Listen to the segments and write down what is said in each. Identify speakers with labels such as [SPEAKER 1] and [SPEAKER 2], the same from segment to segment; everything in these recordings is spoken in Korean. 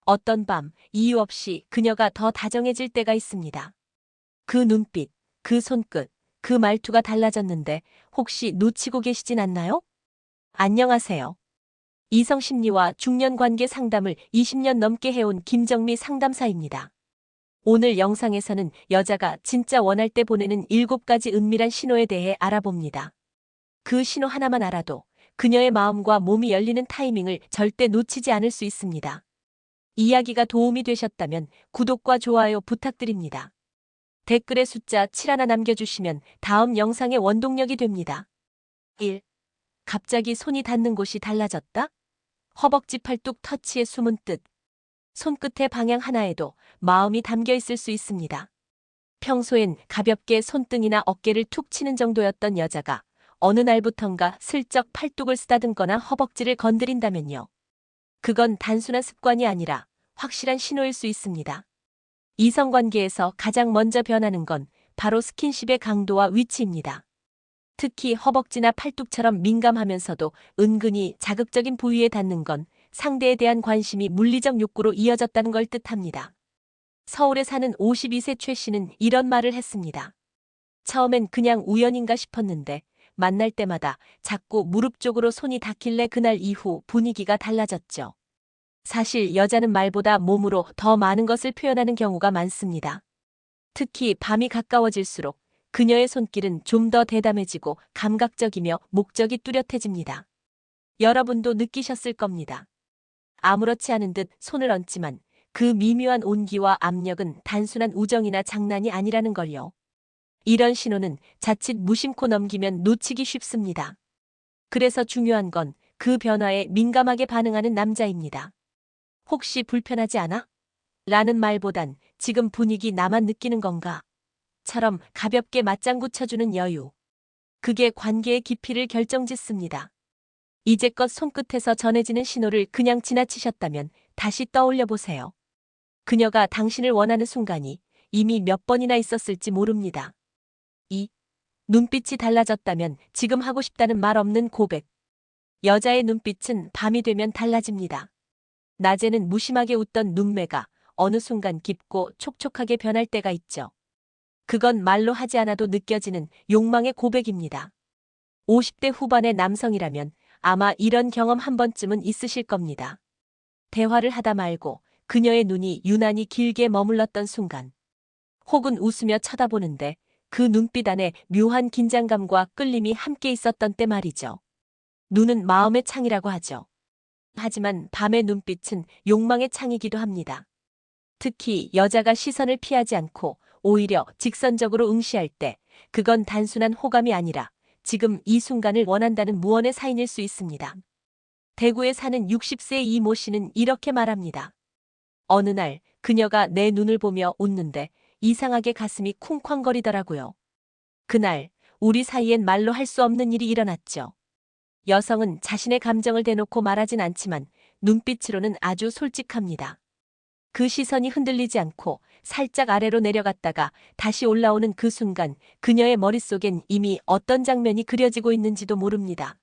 [SPEAKER 1] 어떤 밤 이유 없이 그녀가 더 다정해질 때가 있습니다. 그 눈빛, 그 손끝, 그 말투가 달라졌는데 혹시 놓치고 계시진 않나요? 안녕하세요. 이성심리와 중년관계 상담을 20년 넘게 해온 김정미 상담사입니다. 오늘 영상에서는 여자가 진짜 원할 때 보내는 7가지 은밀한 신호에 대해 알아봅니다. 그 신호 하나만 알아도 그녀의 마음과 몸이 열리는 타이밍을 절대 놓치지 않을 수 있습니다. 이야기가 도움이 되셨다면 구독과 좋아요 부탁드립니다. 댓글에 숫자 7 하나 남겨주시면 다음 영상의 원동력이 됩니다. 1. 갑자기 손이 닿는 곳이 달라졌다? 허벅지 팔뚝 터치의 숨은 뜻. 손끝의 방향 하나에도 마음이 담겨 있을 수 있습니다. 평소엔 가볍게 손등이나 어깨를 툭 치는 정도였던 여자가 어느 날부턴가 슬쩍 팔뚝을 쓰다듬거나 허벅지를 건드린다면요. 그건 단순한 습관이 아니라 확실한 신호일 수 있습니다. 이성관계에서 가장 먼저 변하는 건 바로 스킨십의 강도와 위치입니다. 특히 허벅지나 팔뚝처럼 민감하면서도 은근히 자극적인 부위에 닿는 건 상대에 대한 관심이 물리적 욕구로 이어졌다는 걸 뜻합니다. 서울에 사는 52세 최 씨는 이런 말을 했습니다. 처음엔 그냥 우연인가 싶었는데 만날 때마다 자꾸 무릎 쪽으로 손이 닿길래 그날 이후 분위기가 달라졌죠. 사실 여자는 말보다 몸으로 더 많은 것을 표현하는 경우가 많습니다. 특히 밤이 가까워질수록 그녀의 손길은 좀 더 대담해지고 감각적이며 목적이 뚜렷해집니다. 여러분도 느끼셨을 겁니다. 아무렇지 않은 듯 손을 얹지만 그 미묘한 온기와 압력은 단순한 우정이나 장난이 아니라는 걸요. 이런 신호는 자칫 무심코 넘기면 놓치기 쉽습니다. 그래서 중요한 건 그 변화에 민감하게 반응하는 남자입니다. 혹시 불편하지 않아? 라는 말보단 지금 분위기 나만 느끼는 건가? 처럼 가볍게 맞장구 쳐주는 여유. 그게 관계의 깊이를 결정짓습니다. 이제껏 손끝에서 전해지는 신호를 그냥 지나치셨다면 다시 떠올려 보세요. 그녀가 당신을 원하는 순간이 이미 몇 번이나 있었을지 모릅니다. 2. 눈빛이 달라졌다면 지금 하고 싶다는 말 없는 고백. 여자의 눈빛은 밤이 되면 달라집니다. 낮에는 무심하게 웃던 눈매가 어느 순간 깊고 촉촉하게 변할 때가 있죠. 그건 말로 하지 않아도 느껴지는 욕망의 고백입니다. 50대 후반의 남성이라면 아마 이런 경험 한 번쯤은 있으실 겁니다. 대화를 하다 말고 그녀의 눈이 유난히 길게 머물렀던 순간. 혹은 웃으며 쳐다보는데 그 눈빛 안에 묘한 긴장감과 끌림이 함께 있었던 때 말이죠. 눈은 마음의 창이라고 하죠. 하지만 밤의 눈빛은 욕망의 창이기도 합니다. 특히 여자가 시선을 피하지 않고 오히려 직선적으로 응시할 때 그건 단순한 호감이 아니라 지금 이 순간을 원한다는 무언의 사인일 수 있습니다. 대구에 사는 60세 이모 씨는 이렇게 말합니다. 어느 날 그녀가 내 눈을 보며 웃는데 이상하게 가슴이 쿵쾅거리더라고요. 그날 우리 사이엔 말로 할 수 없는 일이 일어났죠. 여성은 자신의 감정을 대놓고 말하진 않지만 눈빛으로는 아주 솔직합니다. 그 시선이 흔들리지 않고 살짝 아래로 내려갔다가 다시 올라오는 그 순간 그녀의 머릿속엔 이미 어떤 장면이 그려지고 있는지도 모릅니다.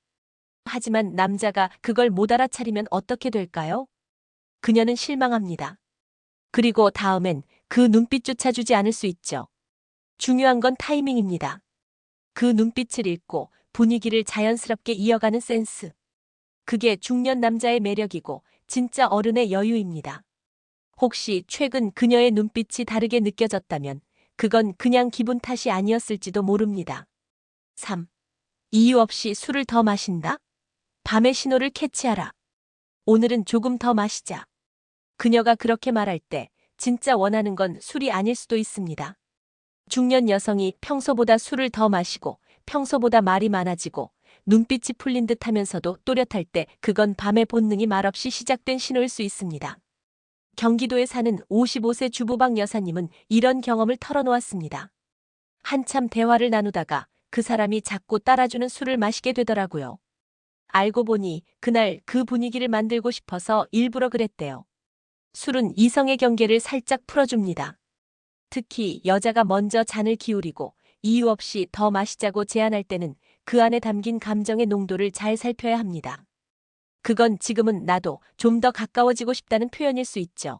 [SPEAKER 1] 하지만 남자가 그걸 못 알아차리면 어떻게 될까요? 그녀는 실망합니다. 그리고 다음엔 그 눈빛조차 주지 않을 수 있죠. 중요한 건 타이밍입니다. 그 눈빛을 읽고 분위기를 자연스럽게 이어가는 센스. 그게 중년 남자의 매력이고 진짜 어른의 여유입니다. 혹시 최근 그녀의 눈빛이 다르게 느껴졌다면 그건 그냥 기분 탓이 아니었을지도 모릅니다. 3. 이유 없이 술을 더 마신다? 밤의 신호를 캐치하라. 오늘은 조금 더 마시자. 그녀가 그렇게 말할 때 진짜 원하는 건 술이 아닐 수도 있습니다. 중년 여성이 평소보다 술을 더 마시고 평소보다 말이 많아지고 눈빛이 풀린 듯 하면서도 또렷할 때 그건 밤의 본능이 말없이 시작된 신호일 수 있습니다. 경기도에 사는 55세 주부박 여사님은 이런 경험을 털어놓았습니다. 한참 대화를 나누다가 그 사람이 자꾸 따라주는 술을 마시게 되더라고요. 알고 보니 그날 그 분위기를 만들고 싶어서 일부러 그랬대요. 술은 이성의 경계를 살짝 풀어줍니다. 특히 여자가 먼저 잔을 기울이고 이유 없이 더 마시자고 제안할 때는 그 안에 담긴 감정의 농도를 잘 살펴야 합니다. 그건 지금은 나도 좀 더 가까워지고 싶다는 표현일 수 있죠.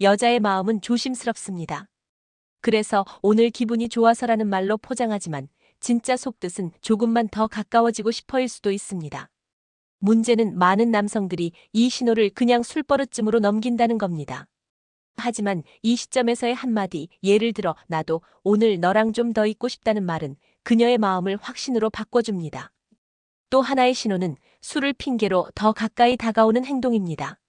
[SPEAKER 1] 여자의 마음은 조심스럽습니다. 그래서 오늘 기분이 좋아서라는 말로 포장하지만 진짜 속뜻은 조금만 더 가까워지고 싶어일 수도 있습니다. 문제는 많은 남성들이 이 신호를 그냥 술버릇쯤으로 넘긴다는 겁니다. 하지만 이 시점에서의 한마디, 예를 들어 나도 오늘 너랑 좀 더 있고 싶다는 말은 그녀의 마음을 확신으로 바꿔줍니다. 또 하나의 신호는 술을 핑계로 더 가까이 다가오는 행동입니다.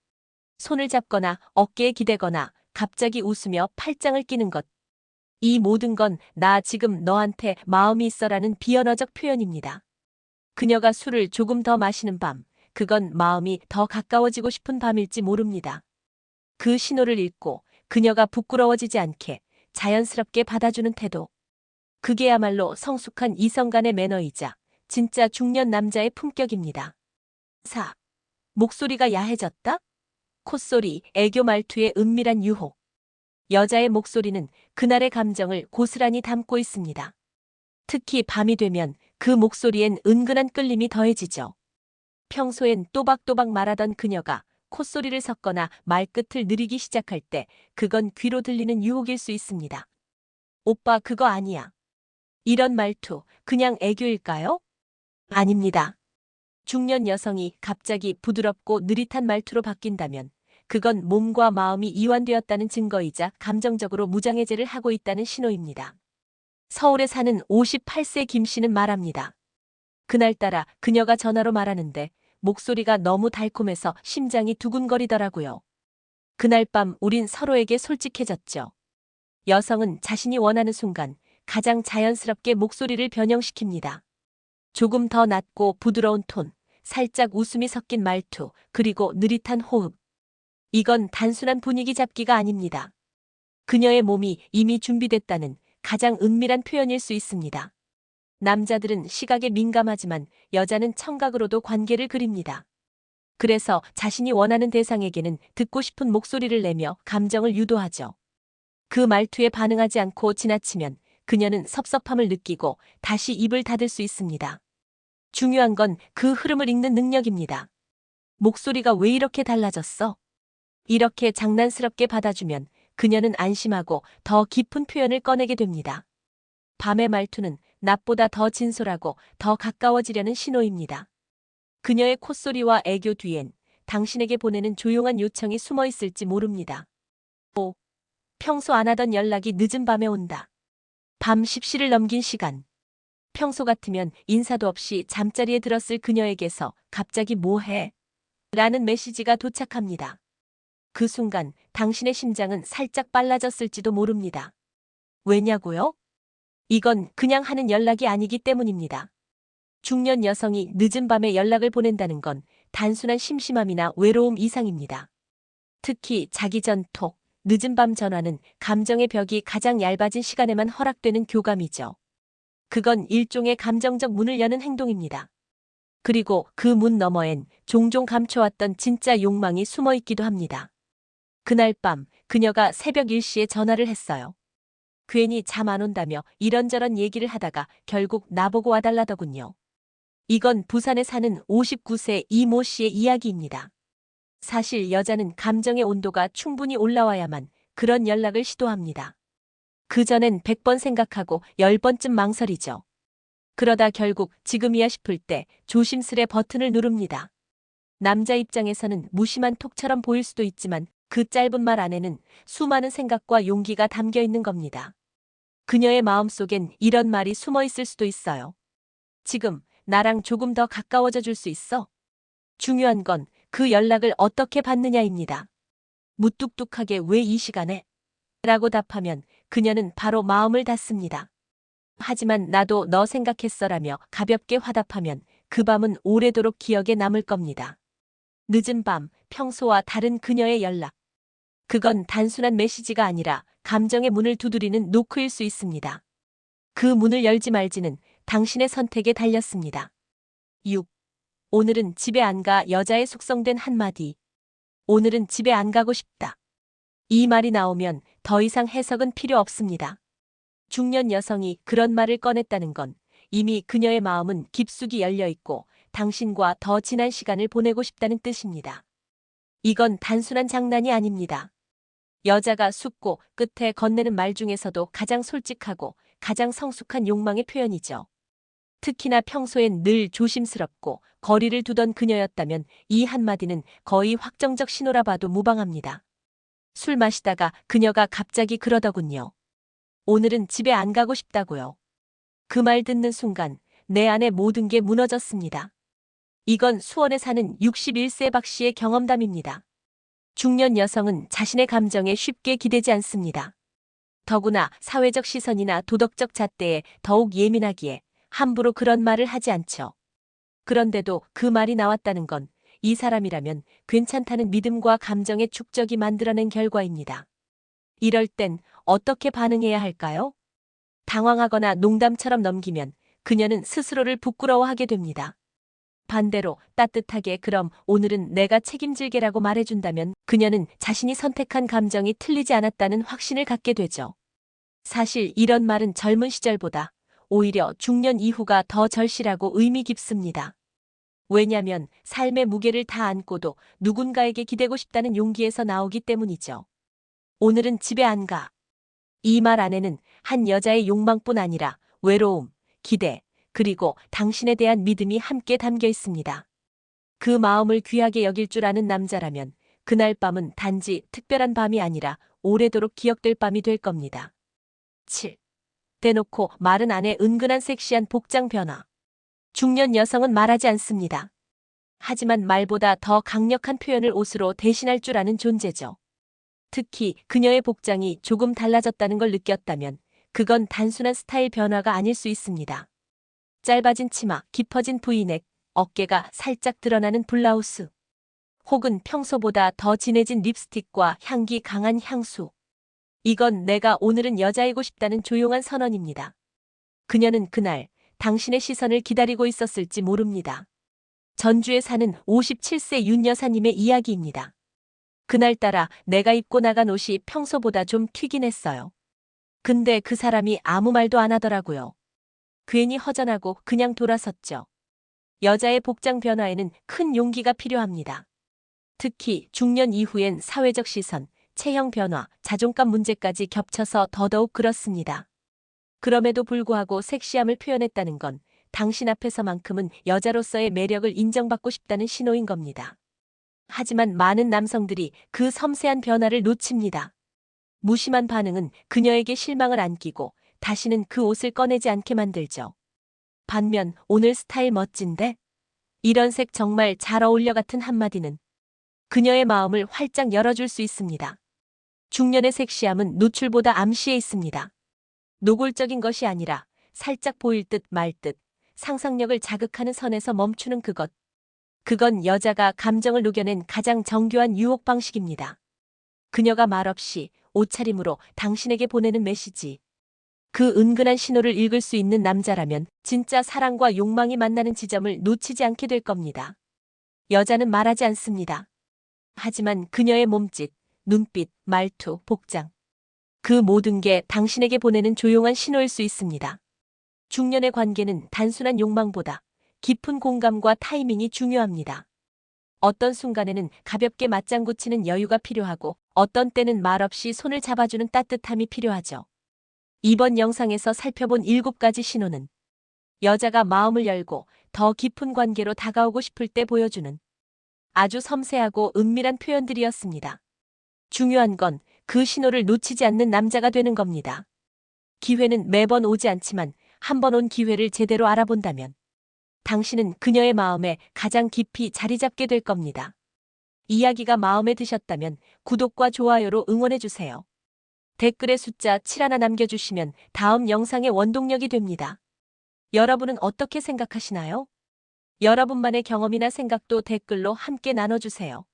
[SPEAKER 1] 손을 잡거나 어깨에 기대거나 갑자기 웃으며 팔짱을 끼는 것. 이 모든 건 나 지금 너한테 마음이 있어라는 비언어적 표현입니다. 그녀가 술을 조금 더 마시는 밤, 그건 마음이 더 가까워지고 싶은 밤일지 모릅니다. 그 신호를 읽고 그녀가 부끄러워지지 않게 자연스럽게 받아주는 태도. 그게야말로 성숙한 이성 간의 매너이자 진짜 중년 남자의 품격입니다. 4. 목소리가 야해졌다? 콧소리, 애교 말투의 은밀한 유혹. 여자의 목소리는 그날의 감정을 고스란히 담고 있습니다. 특히 밤이 되면 그 목소리엔 은근한 끌림이 더해지죠. 평소엔 또박또박 말하던 그녀가 콧소리를 섞거나 말끝을 느리기 시작할 때 그건 귀로 들리는 유혹일 수 있습니다. 오빠 그거 아니야. 이런 말투 그냥 애교일까요? 아닙니다. 중년 여성이 갑자기 부드럽고 느릿한 말투로 바뀐다면 그건 몸과 마음이 이완되었다는 증거이자 감정적으로 무장해제를 하고 있다는 신호입니다. 서울에 사는 58세 김 씨는 말합니다. 그날따라 그녀가 전화로 말하는데 목소리가 너무 달콤해서 심장이 두근거리더라고요. 그날 밤 우린 서로에게 솔직해졌죠. 여성은 자신이 원하는 순간 가장 자연스럽게 목소리를 변형시킵니다. 조금 더 낮고 부드러운 톤, 살짝 웃음이 섞인 말투, 그리고 느릿한 호흡. 이건 단순한 분위기 잡기가 아닙니다. 그녀의 몸이 이미 준비됐다는 가장 은밀한 표현일 수 있습니다. 남자들은 시각에 민감하지만 여자는 청각으로도 관계를 그립니다. 그래서 자신이 원하는 대상에게는 듣고 싶은 목소리를 내며 감정을 유도하죠. 그 말투에 반응하지 않고 지나치면 그녀는 섭섭함을 느끼고 다시 입을 닫을 수 있습니다. 중요한 건 그 흐름을 읽는 능력입니다. 목소리가 왜 이렇게 달라졌어? 이렇게 장난스럽게 받아주면 그녀는 안심하고 더 깊은 표현을 꺼내게 됩니다. 밤의 말투는 낮보다 더 진솔하고 더 가까워지려는 신호입니다. 그녀의 콧소리와 애교 뒤엔 당신에게 보내는 조용한 요청이 숨어 있을지 모릅니다. 5. 평소 안 하던 연락이 늦은 밤에 온다. 밤 10시를 넘긴 시간. 평소 같으면 인사도 없이 잠자리에 들었을 그녀에게서 갑자기 뭐해? 라는 메시지가 도착합니다. 그 순간 당신의 심장은 살짝 빨라졌을지도 모릅니다. 왜냐고요? 이건 그냥 하는 연락이 아니기 때문입니다. 중년 여성이 늦은 밤에 연락을 보낸다는 건 단순한 심심함이나 외로움 이상입니다. 특히 자기 전 톡, 늦은 밤 전화는 감정의 벽이 가장 얇아진 시간에만 허락되는 교감이죠. 그건 일종의 감정적 문을 여는 행동입니다. 그리고 그 문 너머엔 종종 감춰왔던 진짜 욕망이 숨어 있기도 합니다. 그날 밤 그녀가 새벽 1시에 전화를 했어요. 괜히 잠 안 온다며 이런저런 얘기를 하다가 결국 나보고 와달라더군요. 이건 부산에 사는 59세 이모 씨의 이야기입니다. 사실 여자는 감정의 온도가 충분히 올라와야만 그런 연락을 시도합니다. 그전엔 100번 생각하고 10번쯤 망설이죠. 그러다 결국 지금이야 싶을 때 조심스레 버튼을 누릅니다. 남자 입장에서는 무심한 톡처럼 보일 수도 있지만 그 짧은 말 안에는 수많은 생각과 용기가 담겨 있는 겁니다. 그녀의 마음속엔 이런 말이 숨어 있을 수도 있어요. 지금 나랑 조금 더 가까워져 줄 수 있어? 중요한 건 그 연락을 어떻게 받느냐입니다. 무뚝뚝하게 왜 이 시간에? 라고 답하면 그녀는 바로 마음을 닫습니다. 하지만 나도 너 생각했어라며 가볍게 화답하면 그 밤은 오래도록 기억에 남을 겁니다. 늦은 밤, 평소와 다른 그녀의 연락. 그건 단순한 메시지가 아니라 감정의 문을 두드리는 노크일 수 있습니다. 그 문을 열지 말지는 당신의 선택에 달렸습니다. 6. 오늘은 집에 안 가. 여자의 숙성된 한마디. 오늘은 집에 안 가고 싶다. 이 말이 나오면 더 이상 해석은 필요 없습니다. 중년 여성이 그런 말을 꺼냈다는 건 이미 그녀의 마음은 깊숙이 열려 있고 당신과 더 진한 시간을 보내고 싶다는 뜻입니다. 이건 단순한 장난이 아닙니다. 여자가 숙고 끝에 건네는 말 중에서도 가장 솔직하고 가장 성숙한 욕망의 표현이죠. 특히나 평소엔 늘 조심스럽고 거리를 두던 그녀였다면 이 한마디는 거의 확정적 신호라 봐도 무방합니다. 술 마시다가 그녀가 갑자기 그러더군요. 오늘은 집에 안 가고 싶다고요. 그 말 듣는 순간 내 안에 모든 게 무너졌습니다. 이건 수원에 사는 61세 박 씨의 경험담입니다. 중년 여성은 자신의 감정에 쉽게 기대지 않습니다. 더구나 사회적 시선이나 도덕적 잣대에 더욱 예민하기에 함부로 그런 말을 하지 않죠. 그런데도 그 말이 나왔다는 건 이 사람이라면 괜찮다는 믿음과 감정의 축적이 만들어낸 결과입니다. 이럴 땐 어떻게 반응해야 할까요? 당황하거나 농담처럼 넘기면 그녀는 스스로를 부끄러워하게 됩니다. 반대로 따뜻하게 그럼 오늘은 내가 책임질게라고 말해준다면 그녀는 자신이 선택한 감정이 틀리지 않았다는 확신을 갖게 되죠. 사실 이런 말은 젊은 시절보다 오히려 중년 이후가 더 절실하고 의미 깊습니다. 왜냐면 삶의 무게를 다 안고도 누군가에게 기대고 싶다는 용기에서 나오기 때문이죠. 오늘은 집에 안 가. 이 말 안에는 한 여자의 욕망뿐 아니라 외로움, 기대, 그리고 당신에 대한 믿음이 함께 담겨 있습니다. 그 마음을 귀하게 여길 줄 아는 남자라면 그날 밤은 단지 특별한 밤이 아니라 오래도록 기억될 밤이 될 겁니다. 7. 대놓고 말은 안에 은근한 섹시한 복장 변화. 중년 여성은 말하지 않습니다. 하지만 말보다 더 강력한 표현을 옷으로 대신할 줄 아는 존재죠. 특히 그녀의 복장이 조금 달라졌다는 걸 느꼈다면 그건 단순한 스타일 변화가 아닐 수 있습니다. 짧아진 치마, 깊어진 브이넥, 어깨가 살짝 드러나는 블라우스, 혹은 평소보다 더 진해진 립스틱과 향기 강한 향수. 이건 내가 오늘은 여자이고 싶다는 조용한 선언입니다. 그녀는 그날 당신의 시선을 기다리고 있었을지 모릅니다. 전주에 사는 57세 윤 여사님의 이야기입니다. 그날따라 내가 입고 나간 옷이 평소보다 좀 튀긴 했어요. 근데 그 사람이 아무 말도 안 하더라고요. 괜히 허전하고 그냥 돌아섰죠. 여자의 복장 변화에는 큰 용기가 필요합니다. 특히 중년 이후엔 사회적 시선, 체형 변화, 자존감 문제까지 겹쳐서 더더욱 그렇습니다. 그럼에도 불구하고 섹시함을 표현했다는 건 당신 앞에서만큼은 여자로서의 매력을 인정받고 싶다는 신호인 겁니다. 하지만 많은 남성들이 그 섬세한 변화를 놓칩니다. 무심한 반응은 그녀에게 실망을 안기고 다시는 그 옷을 꺼내지 않게 만들죠. 반면 오늘 스타일 멋진데? 이런 색 정말 잘 어울려 같은 한마디는 그녀의 마음을 활짝 열어줄 수 있습니다. 중년의 섹시함은 노출보다 암시에 있습니다. 노골적인 것이 아니라 살짝 보일 듯 말 듯 상상력을 자극하는 선에서 멈추는 그것. 그건 여자가 감정을 녹여낸 가장 정교한 유혹 방식입니다. 그녀가 말없이 옷차림으로 당신에게 보내는 메시지. 그 은근한 신호를 읽을 수 있는 남자라면 진짜 사랑과 욕망이 만나는 지점을 놓치지 않게 될 겁니다. 여자는 말하지 않습니다. 하지만 그녀의 몸짓, 눈빛, 말투, 복장. 그 모든 게 당신에게 보내는 조용한 신호일 수 있습니다. 중년의 관계는 단순한 욕망보다 깊은 공감과 타이밍이 중요합니다. 어떤 순간에는 가볍게 맞장구 치는 여유가 필요하고 어떤 때는 말없이 손을 잡아주는 따뜻함이 필요하죠. 이번 영상에서 살펴본 7가지 신호는 여자가 마음을 열고 더 깊은 관계로 다가오고 싶을 때 보여주는 아주 섬세하고 은밀한 표현들이었습니다. 중요한 건 그 신호를 놓치지 않는 남자가 되는 겁니다. 기회는 매번 오지 않지만 한 번 온 기회를 제대로 알아본다면 당신은 그녀의 마음에 가장 깊이 자리 잡게 될 겁니다. 이야기가 마음에 드셨다면 구독과 좋아요로 응원해주세요. 댓글에 숫자 7 하나 남겨주시면 다음 영상의 원동력이 됩니다. 여러분은 어떻게 생각하시나요? 여러분만의 경험이나 생각도 댓글로 함께 나눠주세요.